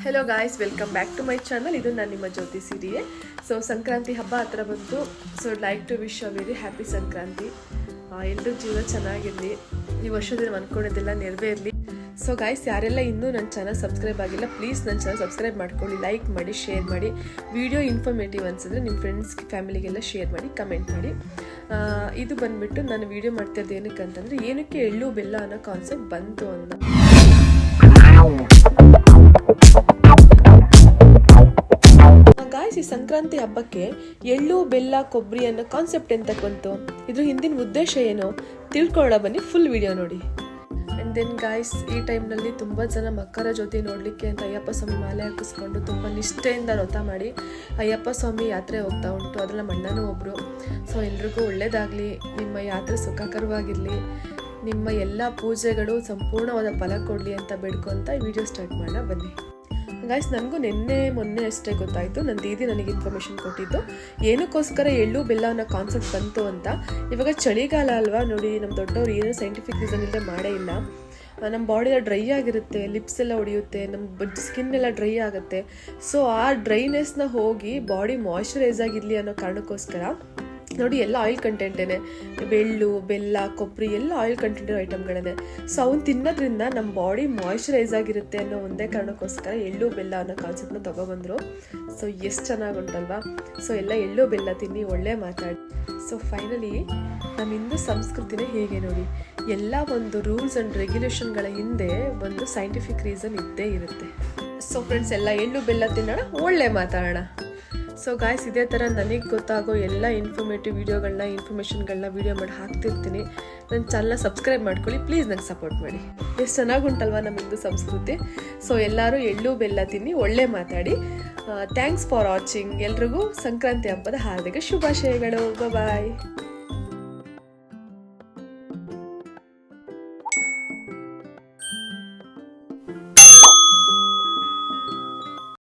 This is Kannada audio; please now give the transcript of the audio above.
Hello guys, welcome back to my channel. ಇದು ನಾನು ನಿಮ್ಮ ಜ್ಯೋತಿ ಸಿರಿಯೇ. ಸೊ ಸಂಕ್ರಾಂತಿ ಹಬ್ಬ ಹತ್ರ ಬಂತು. So like to wish a very happy Sankranti. ಎಲ್ಲರೂ ಜೀವನ ಚೆನ್ನಾಗಿರಲಿ, ಈ ವರ್ಷದಲ್ಲಿ ಅಂದ್ಕೊಂಡಿದ್ದೆಲ್ಲ ನೆರವೇರಲಿ. ಸೊ ಗಾಯ್ಸ್, ಯಾರೆಲ್ಲ ಇನ್ನೂ ನನ್ನ ಚಾನಲ್ ಸಬ್ಸ್ಕ್ರೈಬ್ ಆಗಿಲ್ಲ, ಪ್ಲೀಸ್ ನನ್ನ ಚಾನಲ್ ಸಬ್ಸ್ಕ್ರೈಬ್ ಮಾಡ್ಕೊಳ್ಳಿ, ಲೈಕ್ ಮಾಡಿ, ಶೇರ್ ಮಾಡಿ. ವಿಡಿಯೋ ಇನ್ಫಾರ್ಮೇಟಿವ್ ಅನಿಸಿದ್ರೆ ನಿಮ್ಮ ಫ್ರೆಂಡ್ಸ್ ಫ್ಯಾಮಿಲಿಗೆಲ್ಲ ಶೇರ್ ಮಾಡಿ, ಕಮೆಂಟ್ ಮಾಡಿ. ಇದು ಬಂದುಬಿಟ್ಟು ನಾನು ವಿಡಿಯೋ ಮಾಡ್ತಿರೋದು ಏನಕ್ಕೆ ಅಂತಂದರೆ, ಏನಕ್ಕೆ ಎಳ್ಳು ಬೆಲ್ಲ ಅನ್ನೋ ಕಾನ್ಸೆಪ್ಟ್ ಬಂತು ಅಂತ. ಗಾಯ್ಸ್, ಈ ಸಂಕ್ರಾಂತಿ ಹಬ್ಬಕ್ಕೆ ಎಳ್ಳು ಬೆಲ್ಲ ಕೊಬ್ಬರಿ ಅನ್ನೋ ಕಾನ್ಸೆಪ್ಟ್ ಎಂತ ಬಂತು, ಇದ್ರ ಹಿಂದಿನ ಉದ್ದೇಶ ಏನು ತಿಳ್ಕೊಳ್ಳೋ, ಬನ್ನಿ ಫುಲ್ ವಿಡಿಯೋ ನೋಡಿ. ಆ್ಯಂಡ್ ದೆನ್ ಗಾಯ್ಸ್, ಈ ಟೈಮ್ನಲ್ಲಿ ತುಂಬ ಜನ ಮಕರ ಜ್ಯೋತಿ ನೋಡಲಿಕ್ಕೆ ಅಂತ ಅಯ್ಯಪ್ಪ ಸ್ವಾಮಿ ಮಾಲೆ ಹಾಕಿಸ್ಕೊಂಡು ತುಂಬ ನಿಷ್ಠೆಯಿಂದ ವ್ರತ ಮಾಡಿ ಅಯ್ಯಪ್ಪ ಸ್ವಾಮಿ ಯಾತ್ರೆ ಹೋಗ್ತಾ ಉಂಟು. ಅದರಲ್ಲಿ ಮಣ್ಣನೂ ಒಬ್ಬರು. ಸೊ ಎಲ್ರಿಗೂ ಒಳ್ಳೇದಾಗಲಿ, ನಿಮ್ಮ ಯಾತ್ರೆ ಸುಖಕರವಾಗಿರಲಿ, ನಿಮ್ಮ ಎಲ್ಲ ಪೂಜೆಗಳು ಸಂಪೂರ್ಣವಾದ ಫಲ ಕೊಡಲಿ ಅಂತ ಬೇಡ್ಕೊಂತ ಈ ವಿಡಿಯೋ ಸ್ಟಾರ್ಟ್ ಮಾಡೋಣ ಬನ್ನಿ. ಗಾಯ್ಸ್, ನನಗೂ ಮೊನ್ನೆ ಅಷ್ಟೇ ಗೊತ್ತಾಯಿತು, ನನ್ನ ದೀದಿ ನನಗೆ ಇನ್ಫಾರ್ಮೇಷನ್ ಕೊಟ್ಟಿದ್ದು ಏನಕ್ಕೋಸ್ಕರ ಎಳ್ಳು ಬೆಲ್ಲ ಅನ್ನೋ ಕಾನ್ಸೆಪ್ಟ್ ಬಂತು ಅಂತ. ಇವಾಗ ಚಳಿಗಾಲ ಅಲ್ವಾ, ನೋಡಿ ನಮ್ಮ ದೊಡ್ಡವ್ರು ಏನೂ ಸೈಂಟಿಫಿಕ್ ರೀಸನ್ ಇಲ್ಲದೆ ಮಾಡೇ ಇಲ್ಲ. ನಮ್ಮ ಬಾಡಿ ಎಲ್ಲ ಡ್ರೈ ಆಗಿರುತ್ತೆ, ಲಿಪ್ಸ್ ಎಲ್ಲ ಹೊಡೆಯುತ್ತೆ, ನಮ್ಮ ಸ್ಕಿನ್ ಎಲ್ಲ ಡ್ರೈ ಆಗುತ್ತೆ. ಸೊ ಆ ಡ್ರೈನೆಸ್ನ ಹೋಗಿ ಬಾಡಿ ಮಾಯ್ಶ್ಚರೈಸ್ ಆಗಿರಲಿ ಅನ್ನೋ ಕಾರಣಕ್ಕೋಸ್ಕರ ನೋಡಿ, ಎಲ್ಲ ಆಯಿಲ್ ಕಂಟೆಂಟೇನೆ, ಎಳ್ಳು ಬೆಲ್ಲ ಕೊಬ್ಬರಿ ಎಲ್ಲ ಆಯಿಲ್ ಕಂಟೆಂಟ್ ಇರೋ ಐಟಮ್ಗಳೇ. ಸೊ ಅವನ್ನ ತಿನ್ನೋದ್ರಿಂದ ನಮ್ಮ ಬಾಡಿ ಮಾಯ್ಶ್ಚರೈಸ್ ಆಗಿರುತ್ತೆ ಅನ್ನೋ ಒಂದೇ ಕಾರಣಕ್ಕೋಸ್ಕರ ಎಳ್ಳು ಬೆಲ್ಲ ಅನ್ನೋ ಕಾನ್ಸೆಪ್ಟ್ನ ತೊಗೊಬಂದರು. ಸೊ ಎಷ್ಟು ಚೆನ್ನಾಗುಂಟಲ್ವಾ. ಸೊ ಎಲ್ಲ ಎಳ್ಳು ಬೆಲ್ಲ ತಿನ್ನಿ, ಒಳ್ಳೆ ಮಾತಾಡಿ. ಸೊ ಫೈನಲಿ ನಮ್ಮ ಹಿಂದೂ ಸಂಸ್ಕೃತಿನೇ ಹೇಗೆ ನೋಡಿ, ಎಲ್ಲ ಒಂದು ರೂಲ್ಸ್ ಆ್ಯಂಡ್ ರೆಗ್ಯುಲೇಷನ್ಗಳ ಹಿಂದೆ ಒಂದು ಸೈಂಟಿಫಿಕ್ ರೀಸನ್ ಇದ್ದೇ ಇರುತ್ತೆ. ಸೊ ಫ್ರೆಂಡ್ಸ್, ಎಲ್ಲ ಎಳ್ಳು ಬೆಲ್ಲ ತಿನ್ನೋಣ, ಒಳ್ಳೆ ಮಾತಾಡೋಣ. ಸೊ ಗಾಯ್ಸ್, ಇದೇ ಥರ ನನಗೆ ಗೊತ್ತಾಗೋ ಎಲ್ಲ ಇನ್ಫಾರ್ಮೇಟಿವ್ ವೀಡಿಯೋಗಳನ್ನ ಇನ್ಫಾರ್ಮೇಷನ್ಗಳನ್ನ ವೀಡಿಯೋ ಮಾಡಿ ಹಾಕ್ತಿರ್ತೀನಿ. ನನ್ನ ಚಾನಲ್ನ ಸಬ್ಸ್ಕ್ರೈಬ್ ಮಾಡ್ಕೊಳ್ಳಿ, ಪ್ಲೀಸ್ ನಂಗೆ ಸಪೋರ್ಟ್ ಮಾಡಿ. ಎಷ್ಟು ಚೆನ್ನಾಗುಂಟಲ್ವ ನಮ್ಮ ಹಿಂದೂ ಸಂಸ್ಕೃತಿ. ಸೊ ಎಲ್ಲರೂ ಎಳ್ಳು ಬೆಲ್ಲ ತಿನ್ನಿ, ಒಳ್ಳೆ ಮಾತಾಡಿ. Thanks for watching. ಎಲ್ರಿಗೂ ಸಂಕ್ರಾಂತಿ ಹಬ್ಬದ ಹಾರ್ದಿಕ ಶುಭಾಶಯಗಳು. ಬಾಯ್.